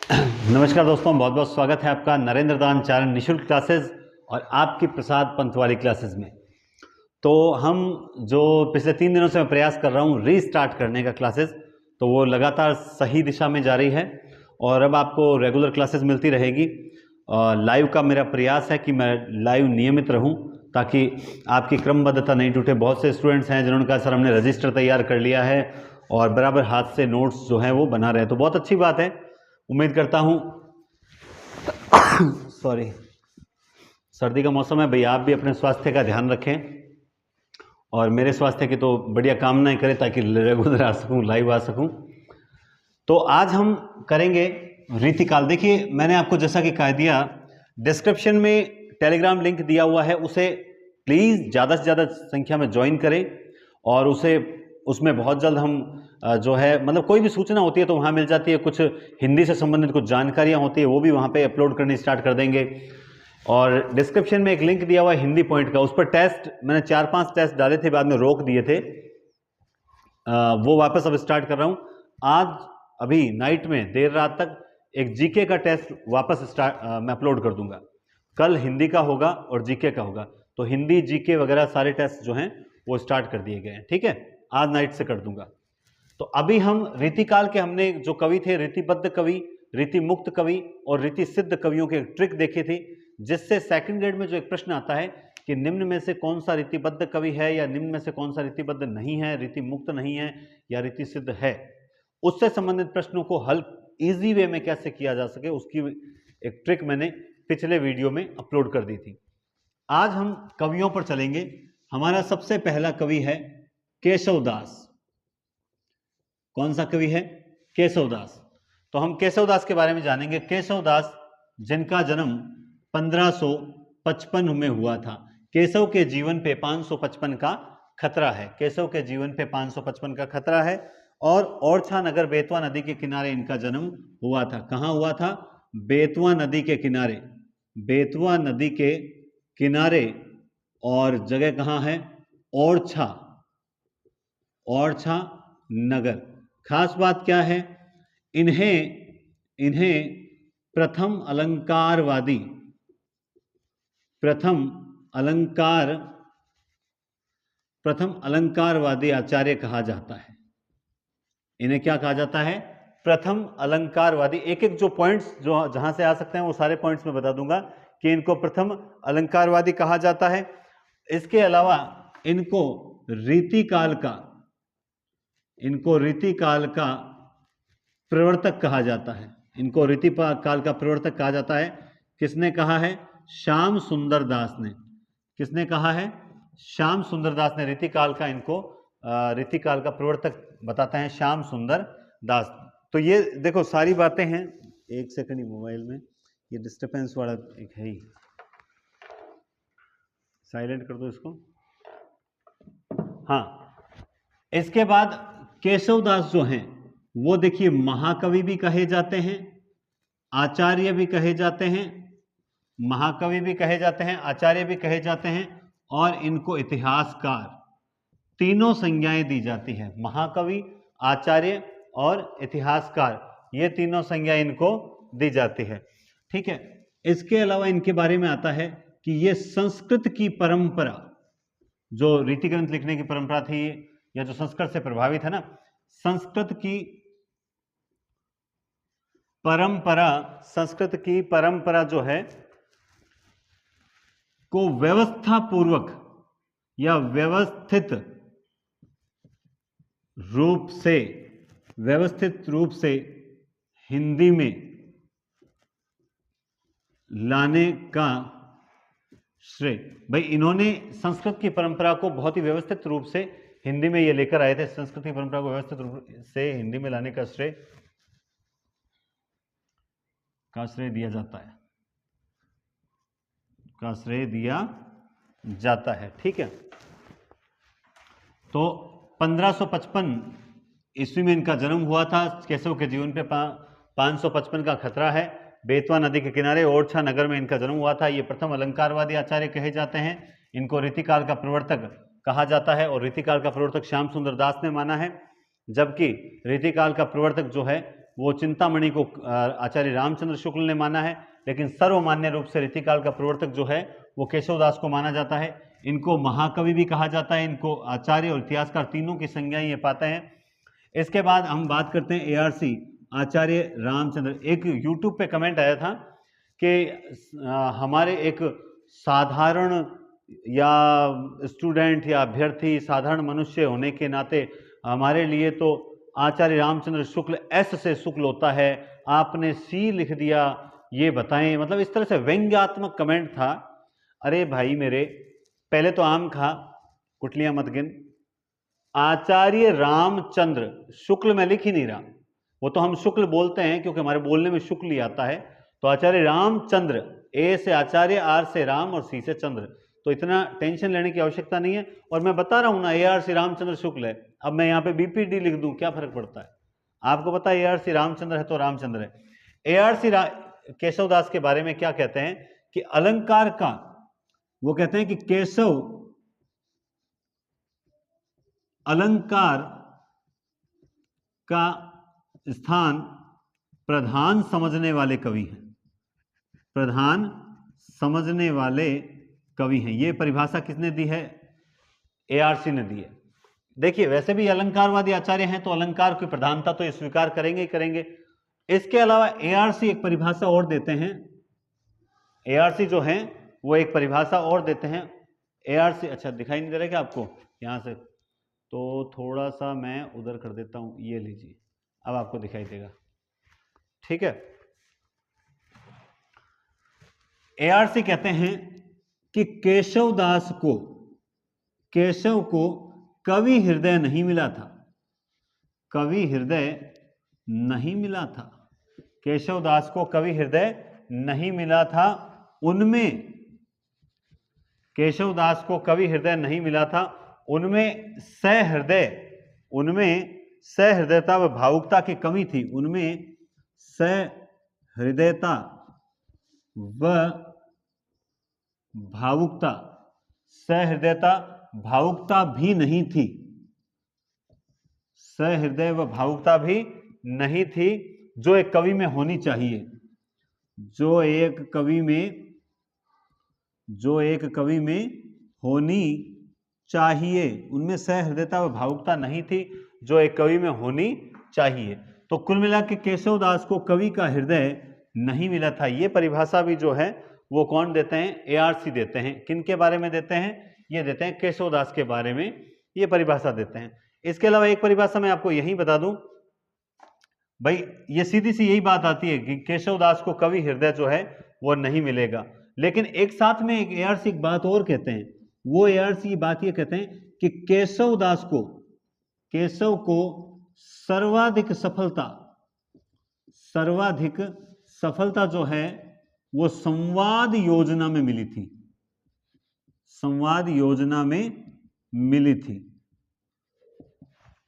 नमस्कार दोस्तों, बहुत बहुत स्वागत है आपका नरेंद्र दान चारण निःशुल्क क्लासेस और आपकी प्रसाद पंत वाली क्लासेस में। तो हम जो पिछले 3 दिनों से मैं प्रयास कर रहा हूँ रीस्टार्ट करने का क्लासेस, तो वो लगातार सही दिशा में जा रही है और अब आपको रेगुलर क्लासेस मिलती रहेगी। लाइव का मेरा प्रयास है कि मैं लाइव नियमित रहूँ ताकि आपकी क्रमबद्धता नहीं टूटे। बहुत से स्टूडेंट्स हैं जिन्होंने कहा सर हमने रजिस्टर तैयार कर लिया है और बराबर हाथ से नोट्स जो हैं वो बना रहे हैं, तो बहुत अच्छी बात है। उम्मीद करता हूँ सॉरी, सर्दी का मौसम है, भैया आप भी अपने स्वास्थ्य का ध्यान रखें और मेरे स्वास्थ्य की तो बढ़िया कामनाएं करें ताकि रेगुलर आ सकूं, लाइव आ सकूं। तो आज हम करेंगे रीतिकाल। देखिए मैंने आपको जैसा कि कह दिया, डिस्क्रिप्शन में टेलीग्राम लिंक दिया हुआ है, उसे प्लीज़ ज़्यादा से ज़्यादा संख्या में ज्वाइन करें और उसमें बहुत जल्द हम जो है मतलब कोई भी सूचना होती है तो वहाँ मिल जाती है। कुछ हिंदी से संबंधित कुछ जानकारियाँ होती है वो भी वहाँ पे अपलोड करनी स्टार्ट कर देंगे। और डिस्क्रिप्शन में एक लिंक दिया हुआ है हिंदी पॉइंट का, उस पर टेस्ट मैंने 4-5 टेस्ट डाले थे, बाद में रोक दिए थे, वो वापस अब स्टार्ट कर रहा हूँ। आज अभी नाइट में देर रात तक एक जीके का टेस्ट वापस मैं अपलोड कर दूंगा। कल हिंदी का होगा और जीके का होगा, तो हिंदी जीके वगैरह सारे टेस्ट जो हैं वो स्टार्ट कर दिए गए हैं। ठीक है, आज नाइट से कर दूंगा। तो अभी हम रीतिकाल के हमने जो कवि थे, रीतिबद्ध कवि, रीति मुक्त कवि और रीति सिद्ध कवियों के ट्रिक देखे थे, जिससे सेकंड ग्रेड में जो एक प्रश्न आता है कि निम्न में से कौन सा रीतिबद्ध कवि है या निम्न में से कौन सा रीतिबद्ध नहीं है, रीति मुक्त नहीं है या रीति सिद्ध है, उससे संबंधित प्रश्नों को हल इजी वे में कैसे किया जा सके उसकी एक ट्रिक मैंने पिछले वीडियो में अपलोड कर दी थी। आज हम कवियों पर चलेंगे। हमारा सबसे पहला कवि है केशवदास। कौन सा कवि है? केशवदास। तो हम केशवदास के बारे में जानेंगे। केशवदास जिनका जन्म 1555 में हुआ था। केशव के जीवन पे 555 का खतरा है। केशव के जीवन पे 555 का खतरा है और ओरछा नगर बेतवा नदी के किनारे इनका जन्म हुआ था। कहाँ हुआ था? बेतवा नदी के किनारे। बेतवा नदी के किनारे और जगह कहाँ है? ओरछा, ओरछा नगर। खास बात क्या है? इन्हें प्रथम अलंकारवादी आचार्य कहा जाता है। इन्हें क्या कहा जाता है? प्रथम अलंकारवादी। एक एक जो पॉइंट्स जो जहां से आ सकते हैं वो सारे पॉइंट्स में बता दूंगा कि इनको प्रथम अलंकारवादी कहा जाता है। इसके अलावा इनको रीतिकाल का प्रवर्तक कहा जाता है। इनको रीतिकाल का प्रवर्तक कहा जाता है। किसने कहा है? श्याम सुंदर दास ने। किसने कहा है? श्याम सुंदर दास ने रीतिकाल का प्रवर्तक बताते हैं श्याम सुंदर दास। तो ये देखो सारी बातें हैं। एक सेकंड, मोबाइल में ये डिस्टर्बेंस वाला एक है ही, साइलेंट कर दो इसको। हाँ, इसके बाद केशवदास जो हैं वो देखिए महाकवि भी कहे जाते हैं, आचार्य भी कहे जाते हैं, महाकवि भी कहे जाते हैं, आचार्य भी कहे जाते हैं और इनको इतिहासकार, तीनों संज्ञाएं दी जाती हैं। महाकवि, आचार्य और इतिहासकार, ये तीनों संज्ञाएं इनको दी जाती है। ठीक है, इसके अलावा इनके बारे में आता है कि ये संस्कृत की परंपरा, जो रीति ग्रंथ लिखने की परंपरा थी या जो संस्कृत से प्रभावित है ना, संस्कृत की परंपरा जो है को व्यवस्थापूर्वक या व्यवस्थित रूप से हिंदी में लाने का श्रेय। भाई इन्होंने संस्कृत की परंपरा को बहुत ही व्यवस्थित रूप से हिंदी में ये लेकर आए थे। संस्कृत की परंपरा को व्यवस्थित रूप से हिंदी में लाने का श्रेय दिया जाता है। ठीक है, तो 1555 ईस्वी में इनका जन्म हुआ था। केशव के जीवन पे 555 का खतरा है। बेतवा नदी के किनारे ओरछा नगर में इनका जन्म हुआ था। ये प्रथम अलंकारवादी आचार्य कहे जाते हैं। इनको रीतिकाल का प्रवर्तक कहा जाता है और रीतिकाल का प्रवर्तक श्याम सुंदर दास ने माना है, जबकि रीतिकाल का प्रवर्तक जो है वो चिंतामणि को आचार्य रामचंद्र शुक्ल ने माना है, लेकिन सर्वमान्य रूप से रीतिकाल का प्रवर्तक जो है वो केशवदास को माना जाता है। इनको महाकवि भी कहा जाता है, इनको आचार्य और इतिहासकार तीनों की संज्ञा ये पाते हैं। इसके बाद हम बात करते हैं ARC आचार्य रामचंद्र। एक यूट्यूब पे कमेंट आया था कि हमारे एक साधारण या स्टूडेंट या अभ्यर्थी, साधारण मनुष्य होने के नाते हमारे लिए तो आचार्य रामचंद्र शुक्ल S से शुक्ल होता है, आपने C लिख दिया, ये बताएं। मतलब इस तरह से व्यंग्यात्मक कमेंट था। अरे भाई मेरे, पहले तो आम खा, कुटलियां मत गिन। आचार्य रामचंद्र शुक्ल में लिख ही नहीं रहा, वो तो हम शुक्ल बोलते हैं क्योंकि हमारे बोलने में शुक्ल ही आता है। तो आचार्य रामचंद्र, A से आचार्य, R से राम और C से चंद्र, तो इतना टेंशन लेने की आवश्यकता नहीं है। और मैं बता रहा हूं ना, ARC रामचंद्र शुक्ल है। अब मैं यहाँ पे BPD लिख दूं, क्या फर्क पड़ता है? आपको पता है ARC रामचंद्र है तो रामचंद्र है। ARC केशवदास के बारे में क्या कहते हैं कि अलंकार का, वो कहते हैं कि केशव अलंकार का स्थान प्रधान समझने वाले कवि हैं, प्रधान समझने वाले कवि हैं। ये परिभाषा किसने दी है? ARC ने दी है। देखिए, वैसे भी अलंकारवादी आचार्य हैं तो अलंकार की प्रधानता तो ये स्वीकार करेंगे ही करेंगे। इसके अलावा ARC एक परिभाषा और देते हैं, ARC जो है वो एक परिभाषा और देते हैं। ARC, अच्छा दिखाई नहीं दे रहा क्या आपको यहां से? तो थोड़ा सा मैं उधर कर देता हूं, ये लीजिए, अब आपको दिखाई देगा, ठीक है। ARC कहते हैं कि केशवदास को, केशव को कवि हृदय नहीं मिला था, कवि हृदय नहीं मिला था, केशवदास को कवि हृदय नहीं मिला था। उनमें, केशवदास को कवि हृदय नहीं मिला था, उनमें सहृदय, उनमें सहृदयता व भावुकता की कमी थी, उनमें सहृदयता व भावुकता, सहृदयता भावुकता भी नहीं थी, सहृदय व भावुकता भी नहीं थी, जो एक कवि में होनी चाहिए, जो एक कवि में, जो एक कवि में होनी चाहिए। उनमें सहृदयता व भावुकता नहीं थी, जो एक कवि में होनी चाहिए। तो कुल मिला के केशवदास को कवि का हृदय नहीं मिला था। ये परिभाषा भी जो है वो कौन देते हैं? ARC देते हैं। किन के बारे में देते हैं? ये देते हैं केशवदास के बारे में ये परिभाषा देते हैं। इसके अलावा एक परिभाषा मैं आपको यही बता दूं भाई, ये सीधी सी यही बात आती है कि केशवदास को कवि हृदय जो है वो नहीं मिलेगा। लेकिन एक साथ में एक ARC एक बात और कहते हैं, वो ARC की बात ये कहते हैं कि केशवदास को, केशव को सर्वाधिक सफलता, सर्वाधिक सफलता जो है वो संवाद योजना में मिली थी, संवाद योजना में मिली थी।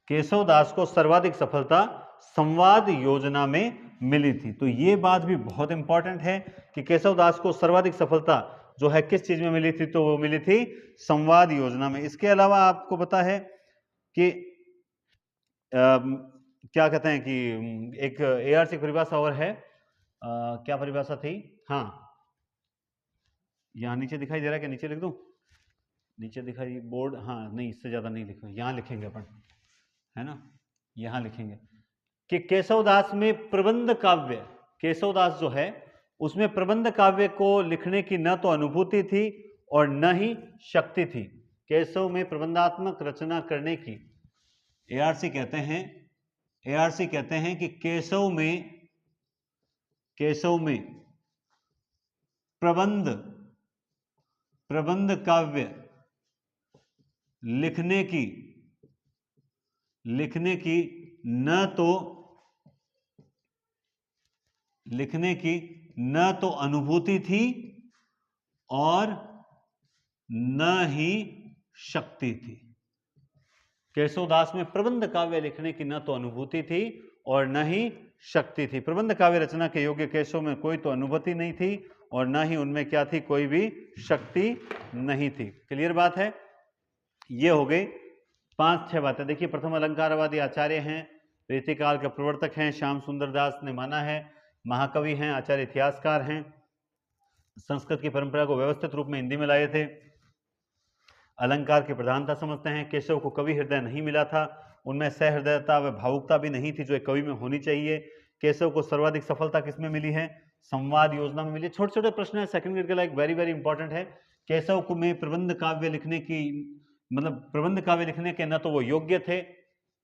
केशवदास को सर्वाधिक सफलता संवाद योजना में मिली थी। तो ये बात भी बहुत इंपॉर्टेंट है कि केशवदास को सर्वाधिक सफलता जो है किस चीज में मिली थी? तो वो मिली थी संवाद योजना में। इसके अलावा आपको पता है कि क्या कहते हैं कि एक ARC परिभाषा और है, क्या परिभाषा थी? हाँ, यहां नीचे दिखाई दे रहा है कि नीचे लिख दूं? नीचे दिखाई बोर्ड, हाँ नहीं, इससे ज्यादा नहीं लिखो, यहां लिखेंगे अपन, है ना, यहां लिखेंगे कि केशवदास में प्रबंध काव्य, केशवदास जो है उसमें प्रबंध काव्य को लिखने की न तो अनुभूति थी और न ही शक्ति थी। केशव में प्रबंधात्मक रचना करने की ARC कहते हैं, ARC कहते हैं कि केशव में, केशव में प्रबंध, प्रबंध काव्य लिखने की, लिखने की न तो, लिखने की न तो अनुभूति थी और न ही शक्ति थी। केशवदास में प्रबंध काव्य लिखने की न तो अनुभूति थी और न ही शक्ति थी। प्रबंध काव्य रचना के योग्य केशव में कोई तो अनुभूति नहीं थी और न ही उनमें क्या थी? कोई भी शक्ति नहीं थी। क्लियर बात है? ये हो गई 5-6 बातें। देखिए, प्रथम अलंकारवादी आचार्य हैं रीतिकाल के प्रवर्तक हैं, श्याम सुंदर दास ने माना है, महाकवि हैं, आचार्य इतिहासकार हैं, संस्कृत की परंपरा को व्यवस्थित रूप में हिंदी में लाए थे, अलंकार की प्रधानता समझते हैं, केशव को कवि हृदय नहीं मिला था, उनमें सहृदयता व भावुकता भी नहीं थी जो एक कवि में होनी चाहिए। केशव को सर्वाधिक सफलता किसमें मिली है? संवाद योजना में मिली। छोटे छोटे प्रश्न है, सेकंड ग्रेड के लायक, वेरी वेरी इंपॉर्टेंट है। केशव को में प्रबंध काव्य लिखने की, मतलब प्रबंध काव्य लिखने के न तो वो योग्य थे,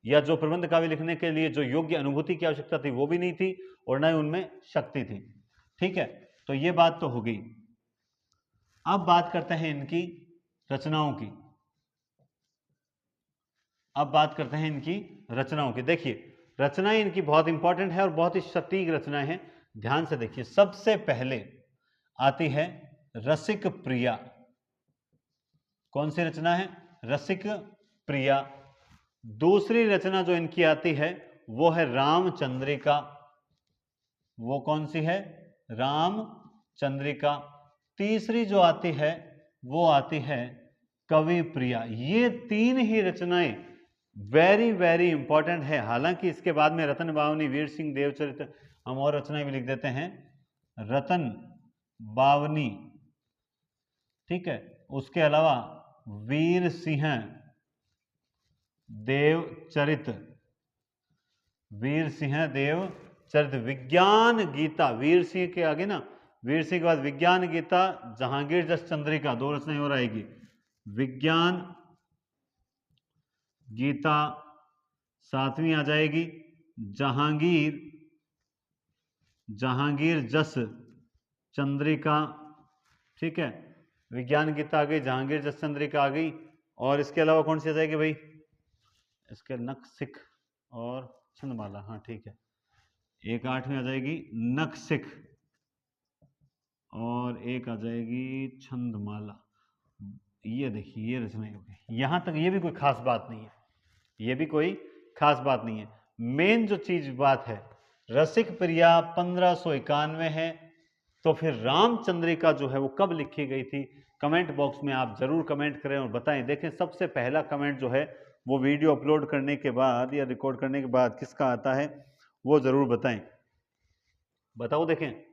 या जो प्रबंध काव्य लिखने के लिए जो योग्य अनुभूति की आवश्यकता थी वो भी नहीं थी, और न ही उनमें शक्ति थी। ठीक है, तो ये बात तो हो गई। अब बात करते हैं इनकी रचनाओं की। अब बात करते हैं इनकी रचनाओं की। देखिए, रचनाएं इनकी बहुत इंपॉर्टेंट है और बहुत ही सटीक रचनाएं हैं। ध्यान से देखिए, सबसे पहले आती है रसिक प्रिया। कौन सी रचना है? रसिक प्रिया। दूसरी रचना जो इनकी आती है वो है रामचंद्रिका। वो कौन सी है? रामचंद्रिका। तीसरी जो आती है वो आती है कवि प्रिया। ये तीन ही रचनाएं वेरी वेरी इंपॉर्टेंट है। हालांकि इसके बाद में रतन बावनी, वीर सिंह देवचरित, हम और रचनाएं भी लिख देते हैं, रतन बावनी, ठीक है, उसके अलावा वीर सिंह देवचरित, वीर सिंह देवचरित, विज्ञान गीता, वीर सिंह के आगे ना, वीर सिंह के बाद विज्ञान गीता, जहांगीर जस चंद्रिका, दो रचनाएं और आएगी। विज्ञान गीता सातवीं आ जाएगी, जहांगीर जस चंद्रिका, ठीक है, विज्ञान गीता आ गई, जहांगीर जस चंद्रिका आ गई। और इसके अलावा कौन सी आ जाएगी भाई? इसके नखसिख और छंदमाला, हाँ ठीक है, एक 8वीं आ जाएगी नखसिख और एक आ जाएगी छंदमाला। ये देखिए, ये रचनाएं हो गई। यहां तक ये भी कोई खास बात नहीं है, ये भी कोई खास बात नहीं है। मेन जो चीज बात है, रसिक प्रिया 1591 है, तो फिर रामचंद्रिका जो है वो कब लिखी गई थी? कमेंट बॉक्स में आप जरूर कमेंट करें और बताएं। देखें, सबसे पहला कमेंट जो है वो वीडियो अपलोड करने के बाद या रिकॉर्ड करने के बाद किसका आता है वो जरूर बताएं। बताओ, देखें,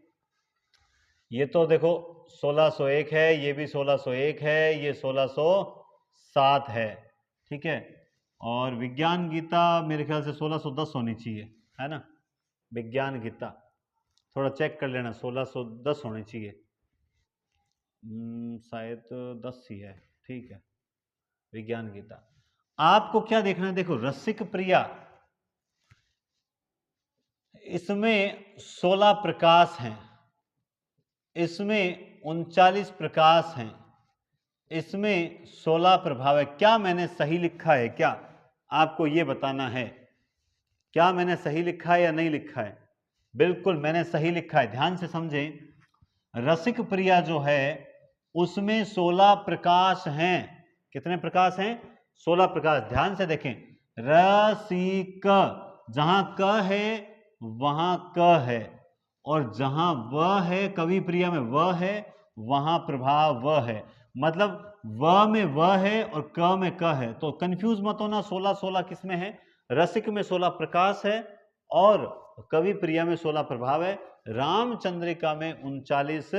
ये तो देखो 1601 है, ये भी 1601 है, ये 1607 है, ठीक है, और विज्ञान गीता मेरे ख्याल से 1610 होनी चाहिए, है ना? विज्ञान गीता थोड़ा चेक कर लेना, 1610 होनी चाहिए, शायद 10 ही है, ठीक है। विज्ञान गीता आपको क्या देखना है? देखो, रसिक प्रिया, इसमें 16 प्रकाश हैं, इसमें 39 प्रकाश हैं, इसमें 16 प्रभाव है। क्या मैंने सही लिखा है? क्या आपको यह बताना है, क्या मैंने सही लिखा है या नहीं लिखा है? बिल्कुल मैंने सही लिखा है। ध्यान से समझें, रसिक प्रिया जो है उसमें 16 प्रकाश हैं। कितने प्रकाश हैं? 16 प्रकाश। ध्यान से देखें, रसिक, जहां क है वहां क है, और जहां व है, कवि प्रिया में व है, वहां प्रभाव व है। मतलब व में व है और क में क है, तो कंफ्यूज मत होना। 16 किसमें है? रसिक में 16 प्रकाश है और कवि प्रिया में 16 प्रभाव है, रामचंद्रिका में 39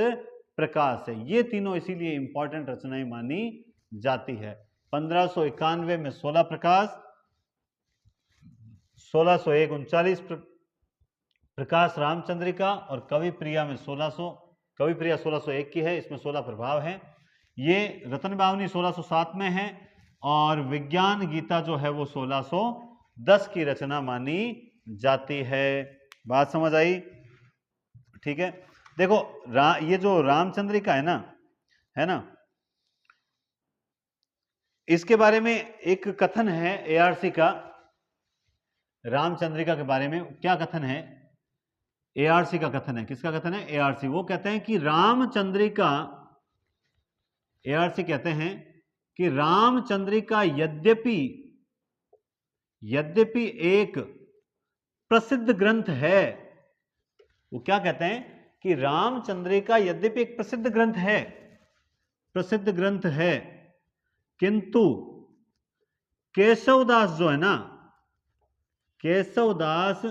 प्रकाश है। ये तीनों इसीलिए इंपॉर्टेंट रचनाएं मानी जाती है। 1591 में 16 प्रकाश, 1601 39 प्रकाश रामचंद्रिका, और कवि प्रिया में 1601 की है, इसमें 16 प्रभाव है। ये रतन बावनी 1607 में है, और विज्ञान गीता जो है वो 1610 की रचना मानी जाती है। बात समझ आई? ठीक है, देखो ये जो रामचंद्रिका है ना, इसके बारे में एक कथन है एआरसी का। रामचंद्रिका के बारे में क्या कथन है? एआरसी का कथन है। किसका कथन है? एआरसी। वो कहते हैं कि रामचंद्रिका, एआरसी कहते हैं कि रामचंद्रिका यद्यपि एक प्रसिद्ध ग्रंथ है। वो क्या कहते हैं कि रामचंद्रिका यद्यपि एक प्रसिद्ध ग्रंथ है, किंतु केशवदास जो है ना, केशवदास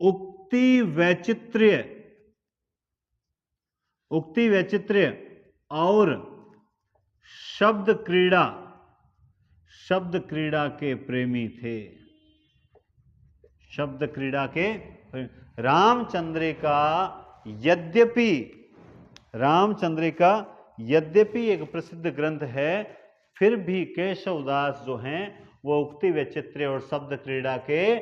उक्ति वैचित्र्य और शब्द क्रीड़ा के प्रेमी थे। शब्द क्रीड़ा के रामचंद्रिका यद्यपि एक प्रसिद्ध ग्रंथ है, फिर भी केशवदास जो हैं वो उक्ति वैचित्र्य और शब्द क्रीड़ा के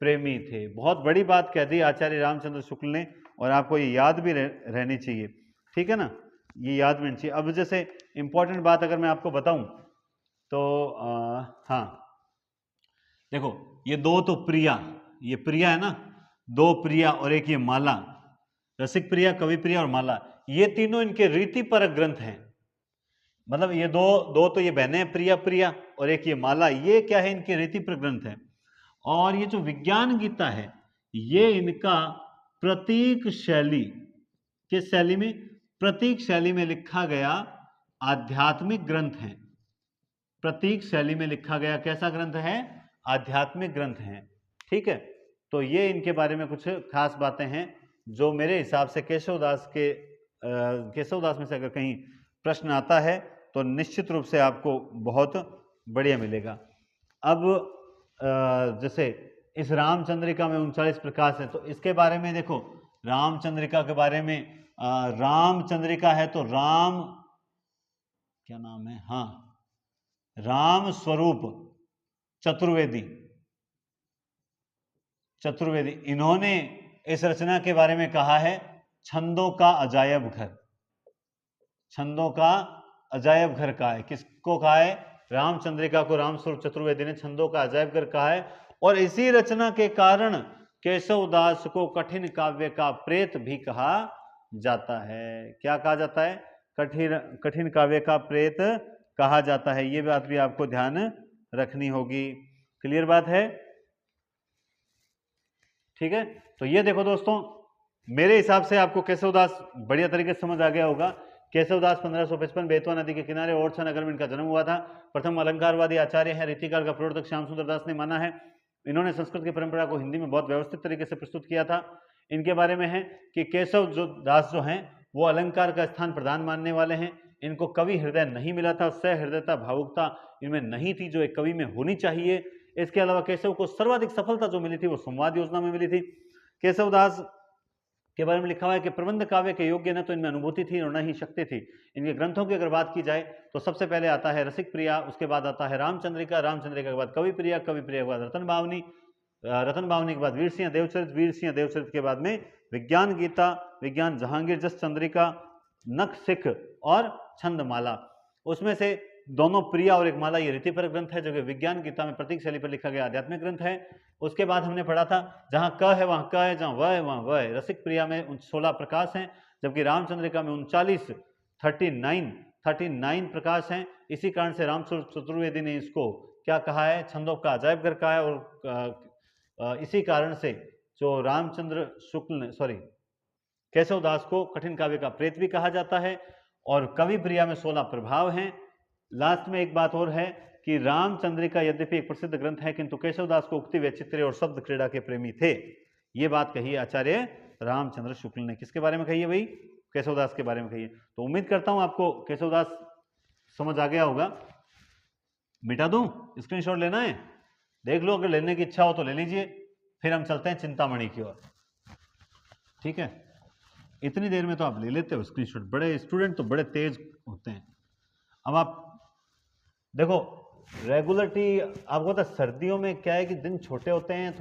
प्रेमी थे। बहुत बड़ी बात कह दी आचार्य रामचंद्र शुक्ल ने, और आपको ये याद भी रहनी चाहिए, ठीक है ना, ये याद रहनी चाहिए। अब जैसे इंपॉर्टेंट बात अगर मैं आपको बताऊं तो हाँ देखो, ये दो तो प्रिया, ये प्रिया है ना, दो प्रिया और एक ये माला, रसिक प्रिया, कवि प्रिया और माला, ये तीनों इनके रीतिपरक ग्रंथ हैं। मतलब ये दो तो ये बहनें हैं, प्रिया और एक ये माला, ये क्या है, इनके रीतिपरक ग्रंथ है। और ये जो विज्ञान गीता है, ये इनका प्रतीक शैली, किस शैली में, प्रतीक शैली में लिखा गया आध्यात्मिक ग्रंथ है। प्रतीक शैली में लिखा गया कैसा ग्रंथ है, आध्यात्मिक ग्रंथ है, ठीक है। तो ये इनके बारे में कुछ खास बातें हैं जो मेरे हिसाब से केशवदास में से अगर कहीं प्रश्न आता है तो निश्चित रूप से आपको बहुत बढ़िया मिलेगा। अब जैसे इस रामचंद्रिका में 39 प्रकाश है, तो इसके बारे में देखो, रामचंद्रिका के बारे में, रामचंद्रिका है तो राम क्या नाम है, हाँ, राम स्वरूप चतुर्वेदी, इन्होंने इस रचना के बारे में कहा है छंदों का अजायब घर। छंदों का अजायब घर कहा है, किसको कहा है, रामचंद्रिका को रामस्वरूप चतुर्वेदी ने छंदों का अजायब घर कहा है। और इसी रचना के कारण केशवदास को कठिन काव्य का प्रेत भी कहा जाता है। क्या कहा जाता है, कठिन काव्य का प्रेत कहा जाता है। ये बात भी आपको ध्यान रखनी होगी। क्लियर बात है, ठीक है। तो ये देखो दोस्तों, मेरे हिसाब से आपको केशवदास बढ़िया तरीके से समझ आ गया होगा। केशवदास 1555 बेतवा नदी के किनारे ओरछा नगर में इनका जन्म हुआ था। प्रथम अलंकारवादी आचार्य है, रीतिकाल का प्रवर्तक श्याम सुंदर दास ने माना है। इन्होंने संस्कृत की परंपरा को हिंदी में बहुत व्यवस्थित तरीके से प्रस्तुत किया था। इनके बारे में है कि केशव दास जो हैं वो अलंकार का स्थान प्रधान मानने वाले हैं। इनको कवि हृदय नहीं मिला था, सहृदयता, भावुकता इनमें नहीं थी जो एक कवि में होनी चाहिए। इसके अलावा केशव को सर्वाधिक सफलता जो मिली थी वो संवाद योजना में मिली थी। केशवदास के बारे में लिखा हुआ है कि प्रबंध काव्य के योग्य न तो इनमें अनुभूति थी और न ही शक्ति थी। इनके ग्रंथों की अगर बात की जाए तो सबसे पहले आता है रसिक प्रिया, उसके बाद आता है रामचंद्रिका, रामचंद्रिका के बाद कवि प्रिया, कवि प्रिया के बाद रतन बावनी, रतन बावनी के बाद वीर सिंह देवचरित, वीर सिंह देवचरित के बाद में विज्ञान गीता, विज्ञान जहांगीर जस चंद्रिका, नख सिख और छंदमाला। उसमें से दोनों प्रिया और एक माला ये रीतिपरक ग्रंथ है, जो कि विज्ञान गीता में प्रतीक शैली पर लिखा गया आध्यात्मिक ग्रंथ है। उसके बाद हमने पढ़ा था जहां क है वहां क है, जहां व है वहां व है। रसिक प्रिया में 16 प्रकाश हैं, जबकि रामचंद्रिका में 39 प्रकाश हैं। इसी कारण से रामस्वरूप चतुर्वेदी ने इसको क्या कहा है, छंदों का अजायब घर कहा है। और इसी कारण से जो रामचंद्र शुक्ल केशवदास को कठिन काव्य का प्रेत भी कहा जाता है। और कवि प्रिया में 16 प्रभाव हैं। लास्ट में एक बात और है कि रामचंद्रिका यद्यपि एक प्रसिद्ध ग्रंथ है, किंतु केशवदास को उक्ति वैचित्र्य और शब्द क्रीड़ा के प्रेमी थे। ये बात कही आचार्य रामचंद्र शुक्ल ने। किसके बारे में कही है भाई, केशवदास के बारे में कही है। तो उम्मीद करता हूं आपको केशवदास समझ आ गया होगा। मिटा दूं, स्क्रीनशॉट लेना है, देख लो, अगर लेने की इच्छा हो तो ले लीजिए। फिर हम चलते हैं चिंतामणि की ओर, ठीक है। इतनी देर में तो आप ले लेते हो स्क्रीनशॉट, बड़े स्टूडेंट तो बड़े तेज होते हैं। अब आप देखो, रेगुलरिटी आपको पता, सर्दियों में क्या है कि दिन छोटे होते हैं,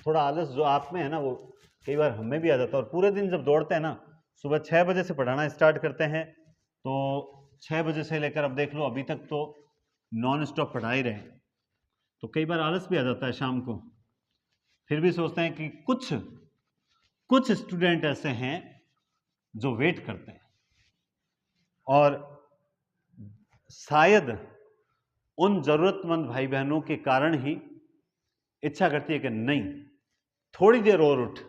थोड़ा आलस जो आप में है ना वो कई बार हमें भी आ जाता है। और पूरे दिन जब दौड़ते हैं ना, सुबह 6 बजे से पढ़ाना स्टार्ट करते हैं, तो 6 बजे से लेकर अब देख लो अभी तक तो नॉन स्टॉप पढ़ा ही रहे, तो कई बार आलस भी आ जाता है शाम को। फिर भी सोचते हैं कि कुछ स्टूडेंट ऐसे हैं जो वेट करते हैं और शायद उन जरूरतमंद भाई बहनों के कारण ही इच्छा करती है कि नहीं, थोड़ी देर और उठ,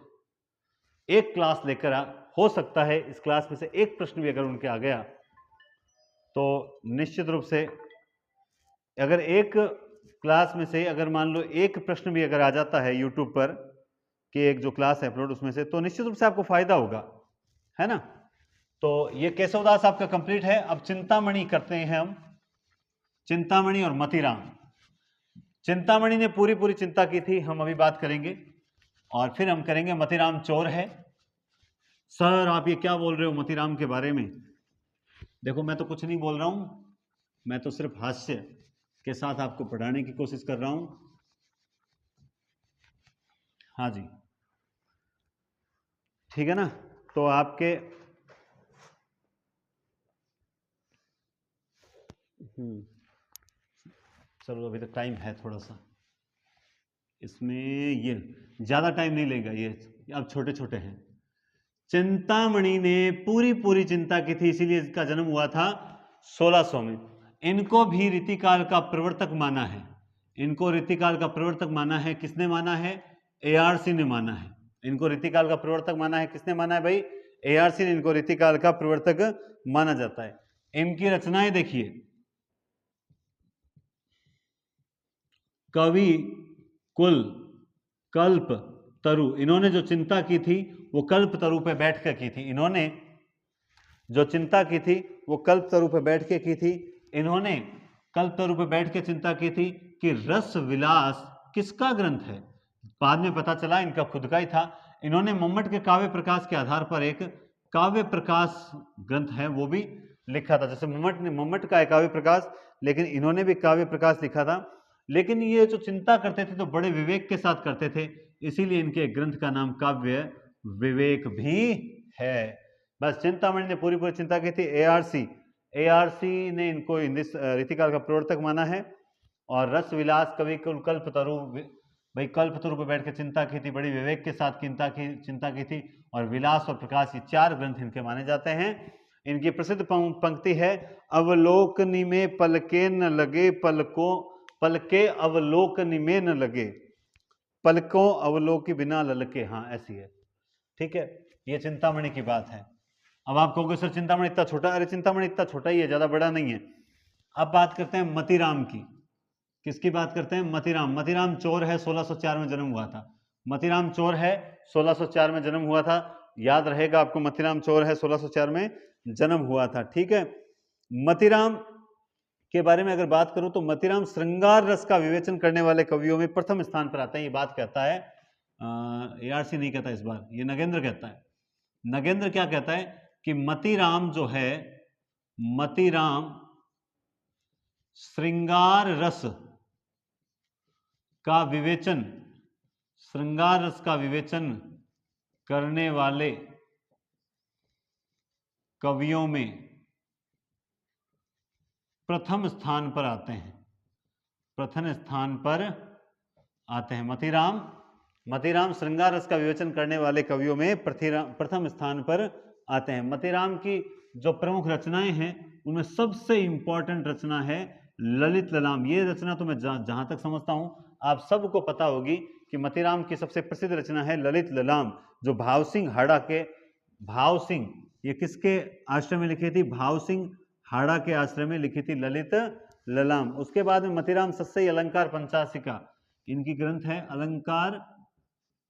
एक क्लास लेकर आ, हो सकता है इस क्लास में से एक प्रश्न भी अगर उनके आ गया तो निश्चित रूप से, अगर एक क्लास में से अगर मान लो एक प्रश्न भी अगर आ जाता है यूट्यूब पर कि एक जो क्लास है अपलोड उसमें से, तो निश्चित रूप से आपको फायदा होगा, है ना। तो ये केशव दास आपका कंप्लीट है। अब चिंतामणि करते हैं हम, चिंतामणि और मतीराम। चिंतामणि ने पूरी पूरी चिंता की थी, हम अभी बात करेंगे, और फिर हम करेंगे मतीराम चोर है। सर आप ये क्या बोल रहे हो मतीराम के बारे में? देखो मैं तो कुछ नहीं बोल रहा हूं, मैं तो सिर्फ हास्य के साथ आपको पढ़ाने की कोशिश कर रहा हूं। हाँ जी, ठीक है ना। तो आपके चलो अभी तक टाइम है थोड़ा सा, इसमें ये ज्यादा टाइम नहीं लेगा, ये अब छोटे छोटे हैं। चिंतामणि ने पूरी पूरी चिंता की थी, इसीलिए इसका जन्म हुआ था 1600 में। इनको भी रीतिकाल का प्रवर्तक माना है, इनको रीतिकाल का प्रवर्तक माना है। किसने माना है? एआरसी ने माना है। इनको रीतिकाल का प्रवर्तक माना है, किसने माना है भाई? एआरसी ने इनको रीतिकाल का प्रवर्तक माना जाता है। इनकी रचनाएं देखिए, कवि कुल, कल्प तरु। इन्होंने जो चिंता की थी वो कल्प तरु पे बैठ कर की थी। इन्होंने जो चिंता की थी वो कल्प तरु पे बैठ के की थी। इन्होंने कल्प तरु पे बैठ के चिंता की थी कि रस विलास किसका ग्रंथ है। बाद में पता चला इनका खुद का ही था। इन्होंने मम्मट के काव्य प्रकाश के आधार पर एक काव्य प्रकाश ग्रंथ है वो भी लिखा था। जैसे मम्मट का है काव्य प्रकाश, लेकिन इन्होंने भी काव्य प्रकाश लिखा था। लेकिन ये जो चिंता करते थे तो बड़े विवेक के साथ करते थे, इसीलिए इनके ग्रंथ का नाम काव्य विवेक भी है। बस चिंतामणि ने पूरी पूरी चिंता की थी। एआरसी ने इनको रीतिकाल का प्रवर्तक माना है। और रस विलास कवि कल्प तरु, भाई कल्प तरु पर बैठ कर चिंता की थी, बड़ी विवेक के साथ चिंता की थी। और विलास और प्रकाश, ये चार ग्रंथ इनके माने जाते हैं। इनकी प्रसिद्ध पंक्ति है, अवलोकनी में पलके न लगे, पलके अवलोकनी में न लगे, पलकों अवलोकी बिना ललके। हाँ ऐसी है, ठीक है। ये चिंतामणि की बात है। अब आप कहोगे सर चिंतामणि इतना छोटा, अरे चिंतामणि इतना छोटा ही है, ज्यादा बड़ा नहीं है। अब बात करते हैं मतीराम की। किसकी बात करते हैं? मतीराम। मतीराम चोर है, 1604 में जन्म हुआ था। मतीराम चोर है, 1604 में जन्म हुआ था। याद रहेगा आपको, मतीराम चोर है, 1604 में जन्म हुआ था, ठीक है। मतीराम के बारे में अगर बात करूं तो मतीराम श्रृंगार रस का विवेचन करने वाले कवियों में प्रथम स्थान पर आता है। ये बात कहता है एआरसी नहीं कहता इस बार, ये नगेंद्र कहता है। नगेंद्र क्या कहता है कि मतीराम जो है, मतीराम श्रृंगार रस का विवेचन, श्रृंगार रस का विवेचन करने वाले कवियों में प्रथम स्थान पर आते हैं, प्रथम स्थान पर आते हैं। मतीराम श्रृंगार रस का विवेचन करने वाले कवियों में प्रथम स्थान पर आते हैं। मतीराम की जो प्रमुख रचनाएं हैं उनमें सबसे इंपॉर्टेंट रचना है ललित ललाम। ये रचना तो मैं जहां तक समझता हूं आप सबको पता होगी कि मतीराम की सबसे प्रसिद्ध रचना है ललित ललाम, जो भाव सिंह हाड़ा के, भाव सिंह, ये किसके आश्रय में लिखी थी? भाव सिंह हाड़ा के आश्रय में लिखी थी ललित ललाम। उसके बाद में मतीराम सस्सई अलंकार पंचासिका, इनकी ग्रंथ है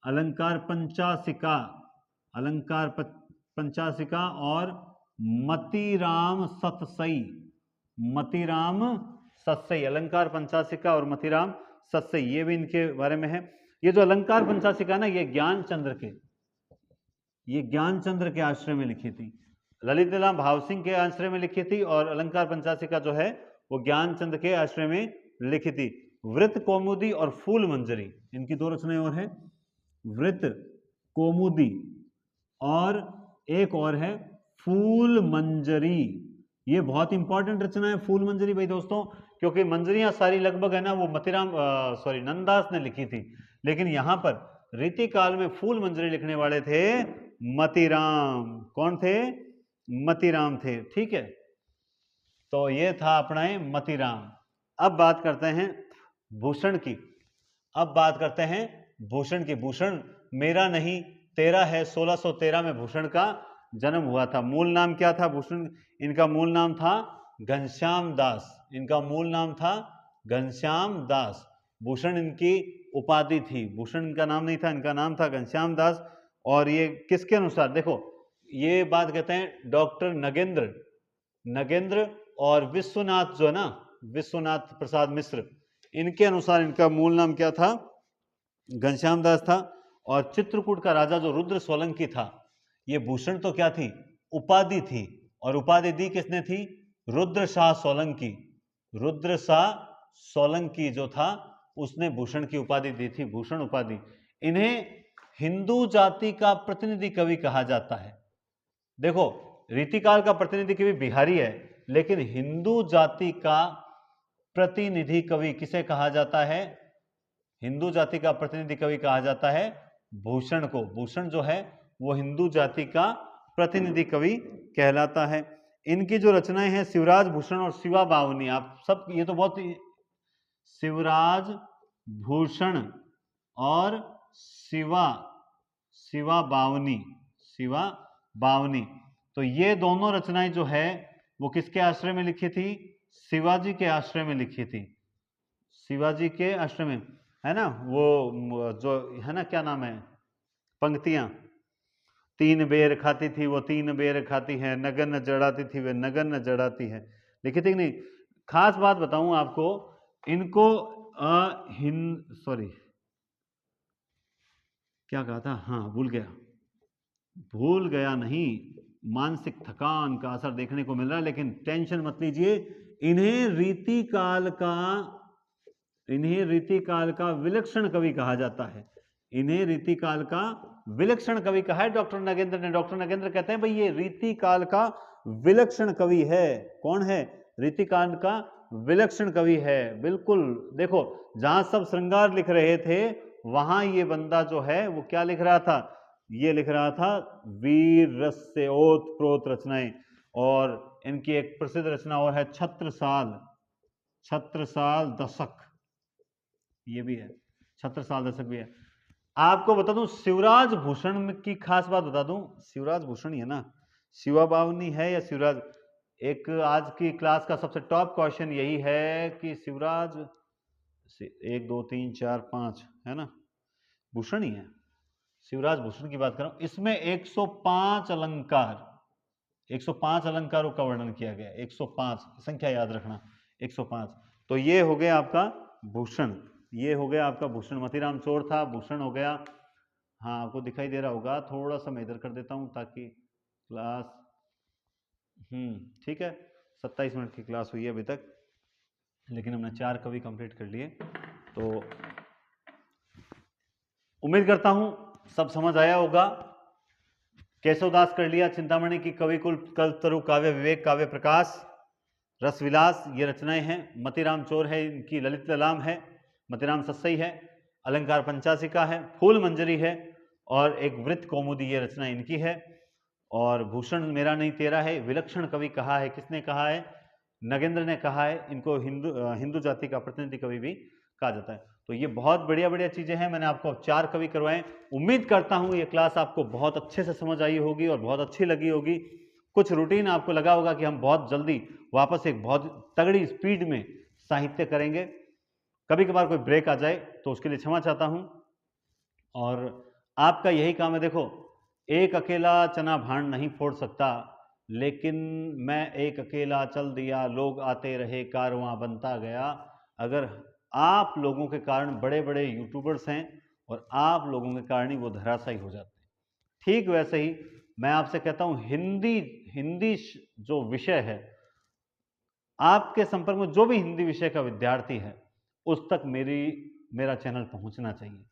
अलंकार पंचासिका, अलंकार पंचासिका और मतीराम सतसई, मतीराम सतसई, अलंकार पंचासिका और मतीराम सतसई, ये भी इनके बारे में है। ये जो अलंकार पंचासिका ना, ये ज्ञानचंद्र के आश्रय में लिखी थी। ललित ललाम भाव सिंह के आश्रय में लिखी थी और अलंकार पंचासिका जो है वो ज्ञानचंद्र के आश्रय में लिखी थी। वृत्त कौमुदी और फूल मंजरी, इनकी दो रचनाएं और है, वृत्त कौमुदी और एक और है फूल मंजरी। ये बहुत इंपॉर्टेंट रचना है फूल मंजरी भाई दोस्तों, क्योंकि मंजरियां सारी लगभग है ना वो नंददास ने लिखी थी, लेकिन यहां पर रीतिकाल में फूल मंजरी लिखने वाले थे मतीराम। कौन थे? मतीराम थे, ठीक है। तो ये था अपना मतीराम। अब बात करते हैं भूषण की। भूषण की। भूषण मेरा नहीं तेरा है, 1613 में भूषण का जन्म हुआ था। मूल नाम क्या था भूषण? इनका मूल नाम था घनश्याम दास। इनका मूल नाम था घनश्याम दास, भूषण इनकी उपाधि थी, भूषण इनका नाम नहीं था, इनका नाम था घनश्याम दास। और ये किसके अनुसार, देखो ये बात कहते हैं डॉक्टर नगेंद्र और विश्वनाथ जो है ना, विश्वनाथ प्रसाद मिश्र, इनके अनुसार इनका मूल नाम क्या था, घनश्याम दास था। और चित्रकूट का राजा जो रुद्र सोलंकी था, ये भूषण तो क्या थी, उपाधि थी, और उपाधि दी किसने थी, रुद्र शाह सोलंकी। रुद्र शाह सोलंकी जो था उसने भूषण की उपाधि दी थी, भूषण उपाधि। इन्हें हिंदू जाति का प्रतिनिधि कवि कहा जाता है। देखो रीतिकाल का प्रतिनिधि कवि बिहारी है, लेकिन हिंदू जाति का प्रतिनिधि कवि किसे कहा जाता है, हिंदू जाति का प्रतिनिधि कवि कहा जाता है भूषण को। भूषण जो है वो हिंदू जाति का प्रतिनिधि कवि कहलाता है। इनकी जो रचनाएं हैं शिवराज भूषण और शिवा बावनी, आप सब ये तो बहुत, शिवराज भूषण और शिवा बावनी, तो ये दोनों रचनाएं जो है वो किसके आश्रय में लिखी थी, शिवाजी के आश्रय में लिखी थी, शिवाजी के आश्रय में, है ना। वो जो है ना, क्या नाम है, पंक्तियां, 3 बेर खाती थी वो 3 बेर खाती है, नगन जड़ाती थी वे नगन जड़ाती है, लिखी थी नहीं। खास बात बताऊं आपको, इनको क्या कहा था, हाँ भूल गया नहीं, मानसिक थकान का असर देखने को मिल रहा है, लेकिन टेंशन मत लीजिए। इन्हें रीतिकाल का विलक्षण कवि कहा जाता है, इन्हें रीतिकाल का विलक्षण कवि कहा है डॉक्टर नगेंद्र ने। डॉक्टर नगेंद्र कहते हैं भाई ये रीतिकाल का विलक्षण कवि है। कौन है, रीतिकाल का विलक्षण कवि है, बिल्कुल। देखो जहां सब श्रृंगार लिख रहे थे वहां ये बंदा जो है वो क्या लिख रहा था, ये लिख रहा था वीर रस से ओत प्रोत रचनाएं। और इनकी एक प्रसिद्ध रचना और है छत्रसाल दशक, ये भी है, छत्रसाल दशक भी है। आपको बता दूं शिवराज भूषण की खास बात बता दूं, शिवराज भूषण ही है ना, शिवा बावनी है या शिवराज। एक आज की क्लास का सबसे टॉप क्वेश्चन यही है कि शिवराज 1 2 3 4 5 है ना, भूषण ही है, शिवराज भूषण की बात कर रहा हूं। इसमें 105 अलंकारों का वर्णन किया गया, 105 संख्या याद रखना, 105। तो ये हो गया आपका भूषण, ये हो गया आपका भूषण। मतीराम चोर था, भूषण हो गया। हाँ आपको दिखाई दे रहा होगा, थोड़ा सा मैं इधर कर देता हूं ताकि क्लास, ठीक है। 27 मिनट की क्लास हुई है अभी तक, लेकिन हमने 4 कवि कंप्लीट कर लिए। तो उम्मीद करता हूं सब समझ आया होगा। केशवदास कर लिया, चिंतामणि की कविकुल, कल्पतरु, काव्य विवेक, काव्य प्रकाश, रसविलास, ये रचनाएं हैं। मतीराम चोर है, इनकी ललित ललाम है। मतीराम सस्सई है, अलंकार पंचासिका है, फूल मंजरी है, और एक वृत्त कौमुदी, ये रचना इनकी है। और भूषण मेरा नहीं तेरा है, विलक्षण कवि कहा है, किसने कहा है, नगेंद्र ने कहा है। इनको हिंदू जाति का प्रतिनिधि कवि भी कहा जाता है। तो ये बहुत बढ़िया बढ़िया चीजें हैं, मैंने आपको 4 कवि करवाए। उम्मीद करता हूं ये क्लास आपको बहुत अच्छे से समझ आई होगी और बहुत अच्छी लगी होगी। कुछ रूटीन आपको लगा होगा कि हम बहुत जल्दी वापस एक बहुत तगड़ी स्पीड में साहित्य करेंगे। कभी कभार कोई ब्रेक आ जाए तो उसके लिए क्षमा चाहता हूं। और आपका यही काम है, देखो एक अकेला चना भांड नहीं फोड़ सकता, लेकिन मैं एक अकेला चल दिया, लोग आते रहे, कारवां बनता गया। अगर आप लोगों के कारण बड़े बड़े यूट्यूबर्स हैं और आप लोगों के कारण ही वो धराशायी हो जाते हैं, ठीक वैसे ही मैं आपसे कहता हूं हिंदी जो विषय है, आपके संपर्क में जो भी हिंदी विषय का विद्यार्थी है उस तक मेरा चैनल पहुंचना चाहिए।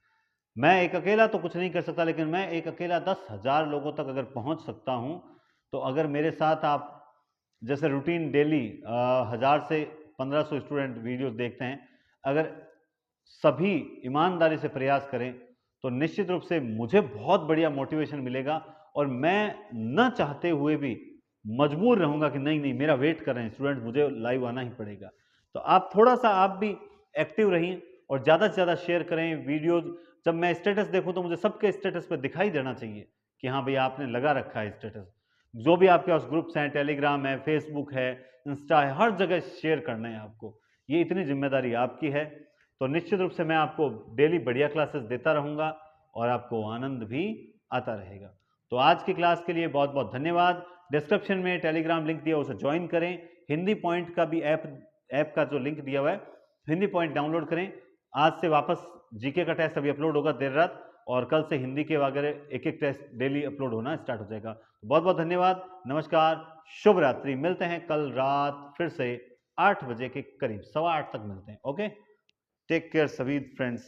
मैं एक अकेला तो कुछ नहीं कर सकता, लेकिन मैं एक अकेला 10,000 लोगों तक अगर पहुंच सकता हूं, तो अगर मेरे साथ आप जैसे रूटीन डेली 1000 से 1500 स्टूडेंट वीडियोस देखते हैं, अगर सभी ईमानदारी से प्रयास करें तो निश्चित रूप से मुझे बहुत बढ़िया मोटिवेशन मिलेगा, और मैं न चाहते हुए भी मजबूर रहूंगा कि नहीं मेरा वेट कर रहे हैं स्टूडेंट, मुझे लाइव आना ही पड़ेगा। तो आप थोड़ा सा आप भी एक्टिव रहिए और ज़्यादा से ज़्यादा शेयर करें वीडियोज। जब मैं स्टेटस देखूं तो मुझे सबके स्टेटस पर दिखाई देना चाहिए कि हाँ भैया आपने लगा रखा है स्टेटस। जो भी आपके पास ग्रुप्स हैं, टेलीग्राम है, फेसबुक है, इंस्टा है, हर जगह शेयर करना है आपको। ये इतनी जिम्मेदारी आपकी है। तो निश्चित रूप से मैं आपको डेली बढ़िया क्लासेस देता रहूँगा और आपको आनंद भी आता रहेगा। तो आज की क्लास के लिए बहुत बहुत धन्यवाद। डिस्क्रिप्शन में टेलीग्राम लिंक दिया, उसे ज्वाइन करें। हिंदी पॉइंट का भी ऐप का जो लिंक दिया हुआ है, हिंदी पॉइंट डाउनलोड करें। आज से वापस जीके का टेस्ट अभी अपलोड होगा देर रात, और कल से हिंदी के वगैरह एक एक टेस्ट डेली अपलोड होना स्टार्ट हो जाएगा। बहुत बहुत धन्यवाद, नमस्कार, शुभ रात्रि। मिलते हैं कल रात फिर से 8 बजे के करीब, 8:15 तक मिलते हैं। ओके, टेक केयर सभी फ्रेंड्स।